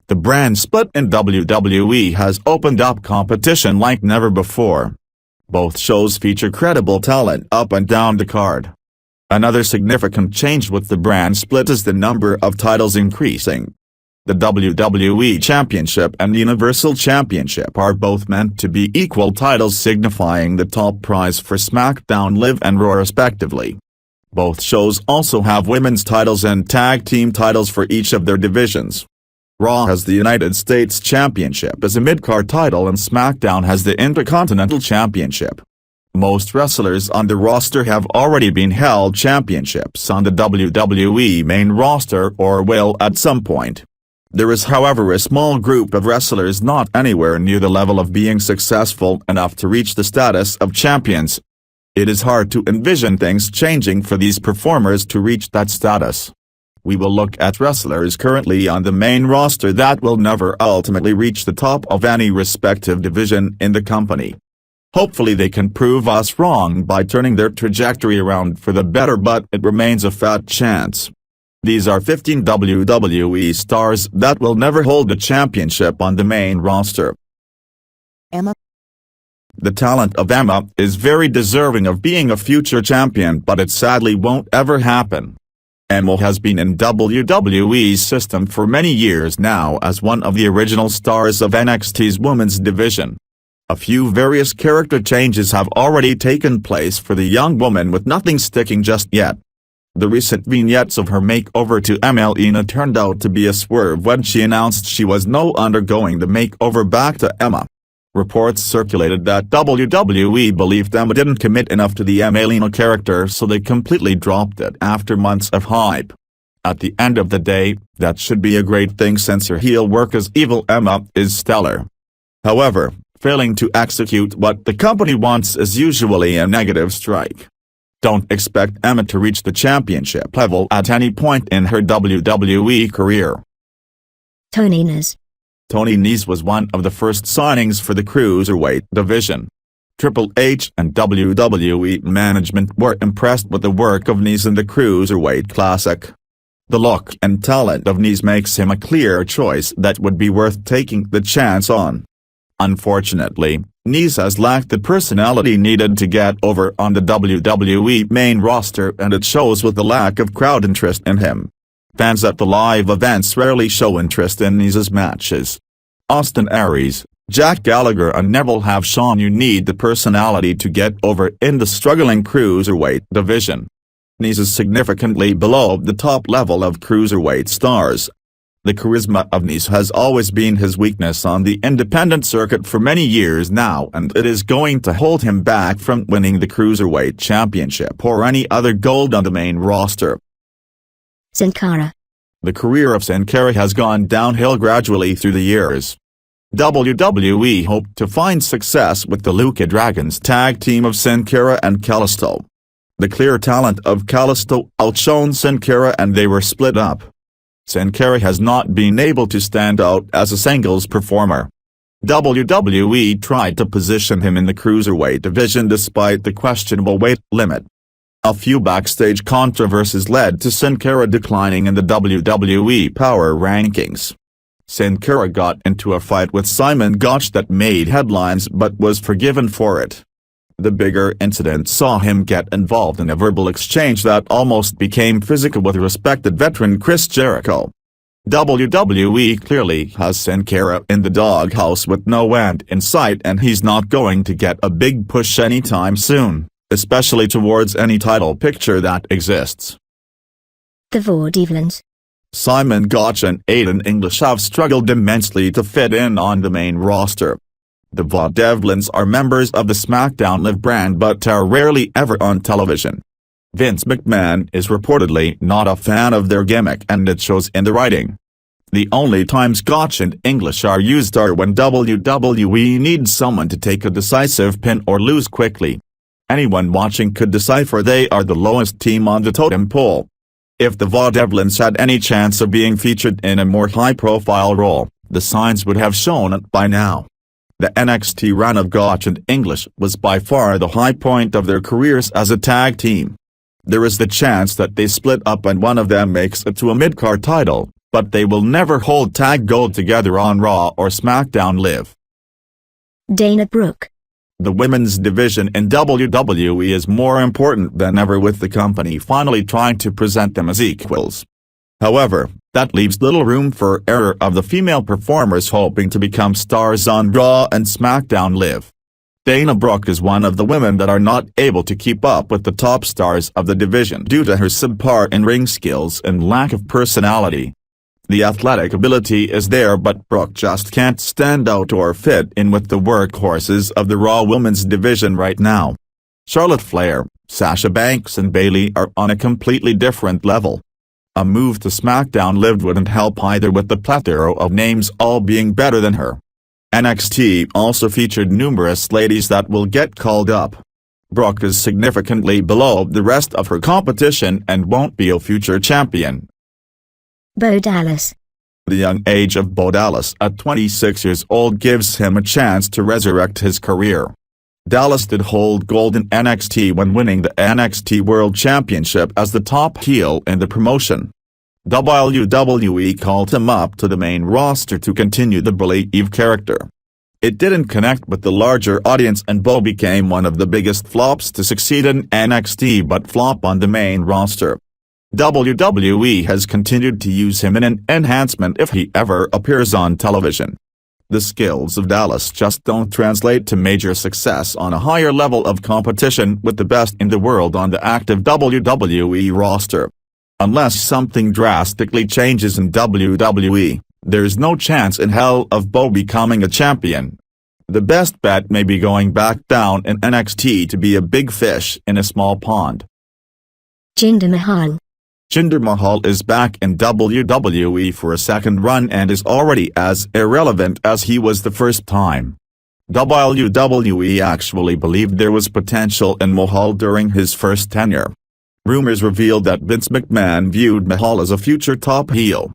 The brand split in WWE has opened up competition like never before. Both shows feature credible talent up and down the card. Another significant change with the brand split is the number of titles increasing. The WWE Championship and Universal Championship are both meant to be equal titles, signifying the top prize for Smackdown Live and Raw respectively. Both shows also have women's titles and tag team titles for each of their divisions. Raw has the United States Championship as a midcard title and SmackDown has the Intercontinental Championship. Most wrestlers on the roster have already been held championships on the WWE main roster or will at some point. There is however a small group of wrestlers not anywhere near the level of being successful enough to reach the status of champions. It is hard to envision things changing for these performers to reach that status. We will look at wrestlers currently on the main roster that will never ultimately reach the top of any respective division in the company. Hopefully they can prove us wrong by turning their trajectory around for the better, but it remains a fat chance. These are 15 WWE stars that will never hold the championship on the main roster. Emma. The talent of Emma is very deserving of being a future champion, but it sadly won't ever happen. Emma has been in WWE's system for many years now as one of the original stars of NXT's women's division. A few various character changes have already taken place for the young woman with nothing sticking just yet. The recent vignettes of her makeover to LANA turned out to be a swerve when she announced she was no undergoing the makeover back to Emma. Reports circulated that WWE believed Emma didn't commit enough to the LANA character, so they completely dropped it after months of hype. At the end of the day, that should be a great thing since her heel work as evil Emma is stellar. However, failing to execute what the company wants is usually a negative strike. Don't expect Emma to reach the championship level at any point in her WWE career. Tony Nese. Tony Nese was one of the first signings for the Cruiserweight division. Triple H and WWE management were impressed with the work of Nese in the Cruiserweight Classic. The look and talent of Nese makes him a clear choice that would be worth taking the chance on. Unfortunately, Nese has lacked the personality needed to get over on the WWE main roster, and it shows with the lack of crowd interest in him. Fans at the live events rarely show interest in Nese's matches. Austin Aries, Jack Gallagher and Neville have shown you need the personality to get over in the struggling Cruiserweight division. Nese is significantly below the top level of Cruiserweight stars. The charisma of Nese has always been his weakness on the independent circuit for many years now, and it is going to hold him back from winning the Cruiserweight Championship or any other gold on the main roster. Sin Cara. The career of Sin Cara has gone downhill gradually through the years. WWE hoped to find success with the Lucha Dragons tag team of Sin Cara and Kalisto. The clear talent of Kalisto outshone Sin Cara and they were split up. Sin Cara has not been able to stand out as a singles performer. WWE tried to position him in the Cruiserweight division despite the questionable weight limit. A few backstage controversies led to Sin Cara declining in the WWE Power Rankings. Sin Cara got into a fight with Simon Gotch that made headlines but was forgiven for it. The bigger incident saw him get involved in a verbal exchange that almost became physical with respected veteran Chris Jericho. WWE clearly has Sin Cara in the doghouse with no end in sight, and he's not going to get a big push anytime soon, especially towards any title picture that exists. The Vaudevillains. Simon Gotch and Aiden English have struggled immensely to fit in on the main roster. The VAUDEVILLAINS are members of the Smackdown Live brand but are rarely ever on television. Vince McMahon is reportedly not a fan of their gimmick, and it shows in the writing. The only times Gotch and English are used are when WWE needs someone to take a decisive pin or lose quickly. Anyone watching could decipher they are the lowest team on the totem pole. If the VAUDEVILLAINS had any chance of being featured in a more high-profile role, the signs would have shown it by now. The NXT run of Gotch and English was by far the high point of their careers as a tag team. There is the chance that they split up and one of them makes it to a midcard title, But they will never hold tag gold together on Raw or Smackdown Live. Dana Brooke. The women's division in WWE is more important than ever, with the company finally trying to present them as equals. However, that leaves little room for error of the female performers hoping to become stars on Raw and Smackdown Live. Dana Brooke is one of the women that are not able to keep up with the top stars of the division due to her subpar in-ring skills and lack of personality. The athletic ability is there, but Brooke just can't stand out or fit in with the workhorses of the Raw women's division right now. Charlotte Flair, Sasha Banks and Bayley are on a completely different level. A move to SmackDown Live wouldn't help either, with the plethora of names all being better than her. NXT also featured numerous ladies that will get called up. Brooke is significantly below the rest of her competition and won't be a future champion. Bo Dallas. The young age of Bo Dallas at 26 years old gives him a chance to resurrect his career. Dallas did hold gold in NXT when winning the NXT World Championship as the top heel in the promotion. WWE called him up to the main roster to continue the Believe character. It didn't connect with the larger audience, and Bo became one of the biggest flops to succeed in NXT but flop on the main roster. WWE has continued to use him in an enhancement if he ever appears on television. The skills of Dallas just don't translate to major success on a higher level of competition with the best in the world on the active WWE roster. Unless something drastically changes in WWE, there's no chance in hell of Bo becoming a champion. The best bet may be going back down in NXT to be a big fish in a small pond. Jinder Mahal. Jinder Mahal is back in WWE for a second run and is already as irrelevant as he was the first time. WWE actually believed there was potential in Mahal during his first tenure. Rumors revealed that Vince McMahon viewed Mahal as a future top heel.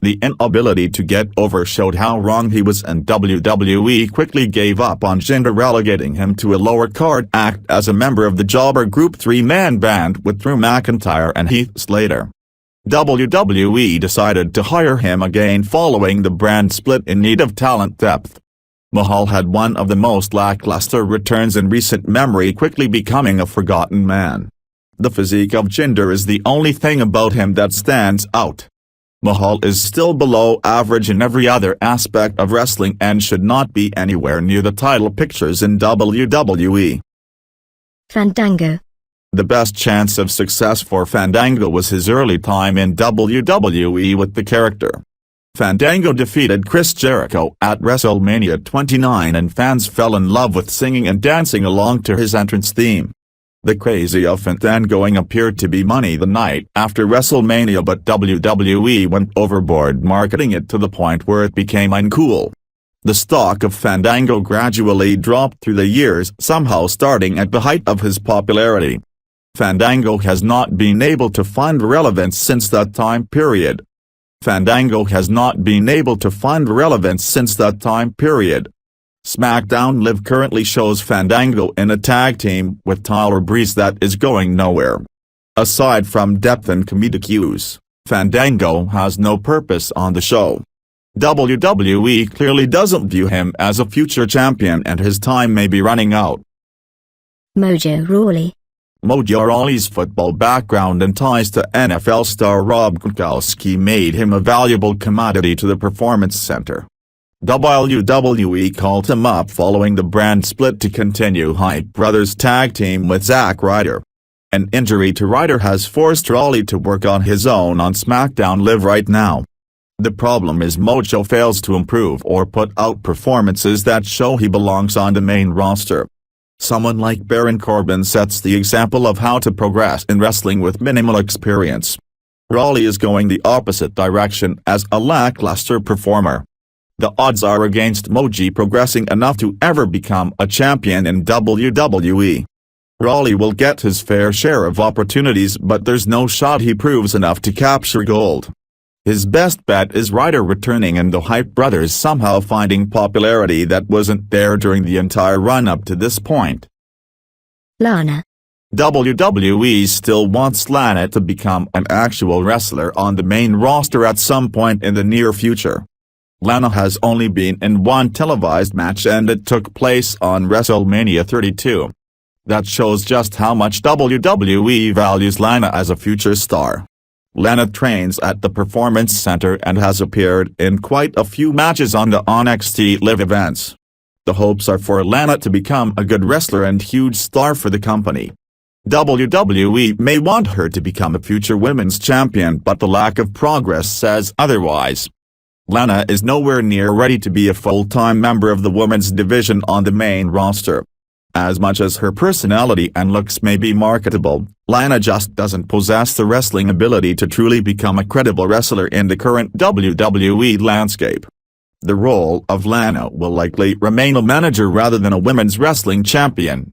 The inability to get over showed how wrong he was, and WWE quickly gave up on Jinder, relegating him to a lower card act as a member of the Jobber Group three-man band with Drew McIntyre and Heath Slater. WWE decided to hire him again following the brand split in need of talent depth. Mahal had one of the most lackluster returns in recent memory, quickly becoming a forgotten man. The physique of Jinder is the only thing about him that stands out. Mahal is still below average in every other aspect of wrestling and should not be anywhere near the title pictures in WWE. Fandango. The best chance of success for Fandango was his early time in WWE with the character. Fandango defeated Chris Jericho at WrestleMania 29 and fans fell in love with singing and dancing along to his entrance theme. The crazy of Fandangoing appeared to be money the night after WrestleMania, but WWE went overboard marketing it to the point where it became uncool. The stock of Fandango gradually dropped through the years, somehow starting at the height of his popularity. Fandango has not been able to find relevance since that time period. SmackDown Live currently shows Fandango in a tag team with Tyler Breeze that is going nowhere. Aside from depth and comedic use, Fandango has no purpose on the show. WWE clearly doesn't view him as a future champion and his time may be running out. MOJO RAWLEY. MOJO RAWLEY's football background and ties to NFL star Rob Gronkowski made him a valuable commodity to the Performance Center. WWE called him up following the brand split to continue Hype Brothers' tag team with Zack Ryder. An injury to Ryder has forced RAWLEY to work on his own on SmackDown Live right now. The problem is MOJO fails to improve or put out performances that show he belongs on the main roster. Someone like Baron Corbin sets the example of how to progress in wrestling with minimal experience. RAWLEY is going the opposite direction as a lackluster performer. The odds are against MOJO progressing enough to ever become a champion in WWE. RAWLEY will get his fair share of opportunities, but there's no shot he proves enough to capture gold. His best bet is Ryder returning and the Hype Brothers somehow finding popularity that wasn't there during the entire run-up to this point. LANA. WWE still wants LANA to become an actual wrestler on the main roster at some point in the near future. LANA has only been in one televised match, and it took place on WrestleMania 32. That shows just how much WWE values LANA as a future star. LANA trains at the Performance Center and has appeared in quite a few matches on the NXT Live events. The hopes are for LANA to become a good wrestler and huge star for the company. WWE may want her to become a future women's champion, but the lack of progress says otherwise. LANA is nowhere near ready to be a full-time member of the women's division on the main roster. As much as her personality and looks may be marketable, LANA just doesn't possess the wrestling ability to truly become a credible wrestler in the current WWE landscape. The role of LANA will likely remain a manager rather than a women's wrestling champion.